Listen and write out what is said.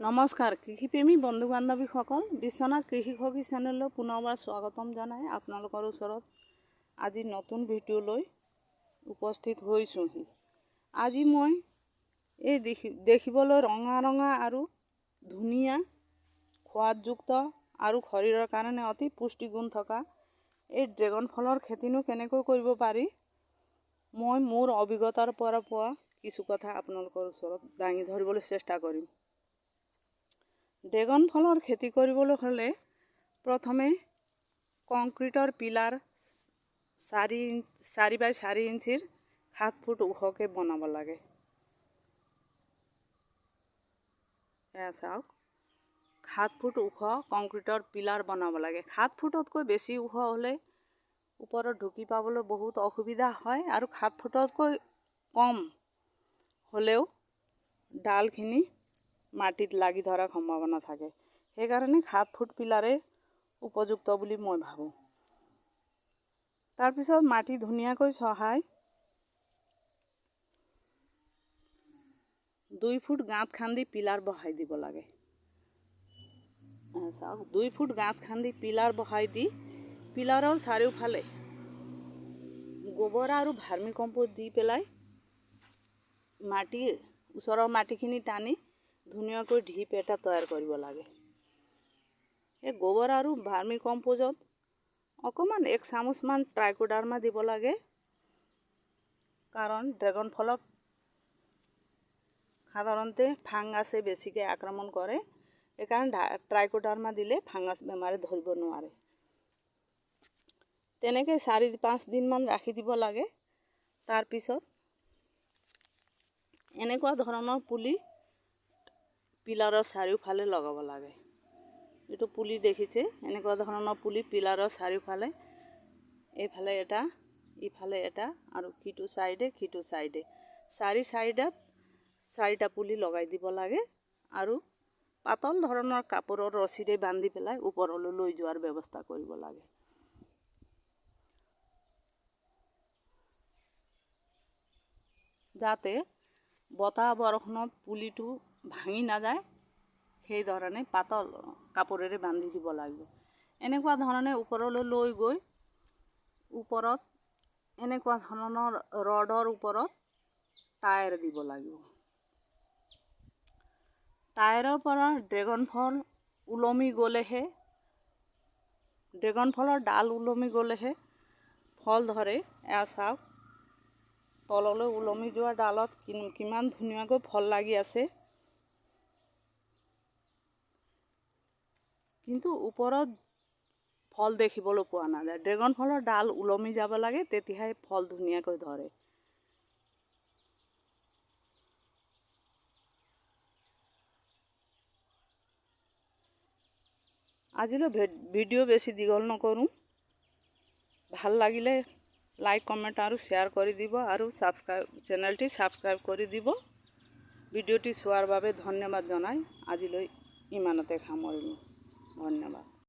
নমস্কাৰ কৃষিপ্ৰেমী বন্ধু বান্ধৱীসকল, বিশ্বনাথ কৃষি সখী চেনেললৈ পুনৰবাৰ স্বাগতম জনাই আপোনালোকৰ ওচৰত আজি নতুন ভিডিঅ' লৈ উপস্থিত হৈছোঁহি। আজি মই এই দেখিবলৈ ৰঙা ৰঙা আৰু ধুনীয়া সোৱাদযুক্ত আৰু শৰীৰৰ কাৰণে অতি পুষ্টিগুণ থকা এই ড্ৰেগন ফলৰ খেতিনো কেনেকৈ কৰিব পাৰি, মই মোৰ অভিজ্ঞতাৰ পৰা পোৱা কিছু কথা আপোনালোকৰ ওচৰত দাঙি ধৰিবলৈ চেষ্টা কৰিম। ড্ৰেগন ফলৰ খেতি কৰিবলৈ হ'লে প্ৰথমে কংক্ৰিটৰ পিলাৰ 4 বাই 4 ইঞ্চিৰ 7 ফুট ওখকৈ বনাব লাগে। এয়া চাওক, 7 ফুট ওখ কংক্ৰিটৰ পিলাৰ বনাব লাগে। 7 ফুটতকৈ বেছি ওখ হ'লে ওপৰত ঢুকি পাবলৈ বহুত অসুবিধা হয়, আৰু 7 ফুটতকৈ কম হ'লেও ডালখিনি মাটিত লাগি ধৰাৰ সম্ভাৱনা থাকে। সেইকাৰণে 7 ফুট পিলাৰে উপযুক্ত বুলি মই ভাবোঁ। তাৰপিছত মাটি ধুনীয়াকৈ চহাই 2 ফুট গাঁত খান্দি পিলাৰ বহাই দিব লাগে। চাওক, 2 ফুট গাঁত খান্দি পিলাৰ বহাই দি পিলাৰৰ চাৰিওফালে গোবৰ আৰু ভাৰ্মি কম্পোষ্ট দি পেলাই ওচৰৰ মাটিখিনি টানি ধুনীয়াকৈ ঢিপ এটা তৈয়াৰ কৰিব লাগে। এই গোবৰ আৰু ভাৰ্মি কম্পোষ্টত অকণমান 1 চামুচমান ট্ৰাইকোডাৰ্মা দিব লাগে, কাৰণ ড্ৰেগন ফলক সাধাৰণতে ফাংগাছে বেছিকৈ আক্ৰমণ কৰে। সেইকাৰণে ট্ৰাইকোডাৰ্মা দিলে ফাংগাছ বেমাৰে ধৰিব নোৱাৰে। তেনেকৈ 4-5 দিনমান ৰাখি দিব লাগে। তাৰপিছত এনেকুৱা ধৰণৰ পুলি পিলাৰৰ চাৰিওফালে লগাব লাগে। এইটো পুলি দেখিছে, এনেকুৱা ধৰণৰ পুলি পিলাৰৰ চাৰিওফালে, এইফালে এটা, ইফালে এটা, আৰু সিটো চাইডে 4 চাইডত 4টা পুলি লগাই দিব লাগে, আৰু পাতল ধৰণৰ কাপোৰৰ ৰছীৰে বান্ধি পেলাই ওপৰলৈ লৈ যোৱাৰ ব্যৱস্থা কৰিব লাগে। যাতে বতাহ বৰষুণত পুলিটো ভাঙি নাযায়, সেইধৰণে পাতল কাপোৰেৰে বান্ধি দিব লাগিব। এনেকুৱা ধৰণে ওপৰলৈ লৈ গৈ ওপৰত এনেকুৱা ধৰণৰ ৰডৰ ওপৰত টায়াৰ দিব লাগিব। টায়াৰৰ পৰা ড্ৰেগন ফলৰ ডাল ওলমি গ'লেহে ফল ধৰে। এয়া চাওক, তললৈ ওলমি যোৱা ডালত কিমান ধুনীয়াকৈ ফল লাগি আছে, কিন্তু ওপৰত ফল দেখিবলৈ পোৱা নাযায়। ড্ৰেগন ফলৰ ডাল ওলমি যাব লাগে, তেতিয়াহে ফল ধুনীয়াকৈ ধৰে। আজিলৈ ভিডিঅ' বেছি দীঘল নকৰোঁ। ভাল লাগিলে লাইক, কমেণ্ট আৰু শ্বেয়াৰ কৰি দিব, আৰু চেনেলটি ছাবস্ক্ৰাইব কৰি দিব। ভিডিঅ'টি চোৱাৰ বাবে ধন্যবাদ জনাই আজিলৈ ইমানতে সামৰিলোঁ। ধন্যবাদ।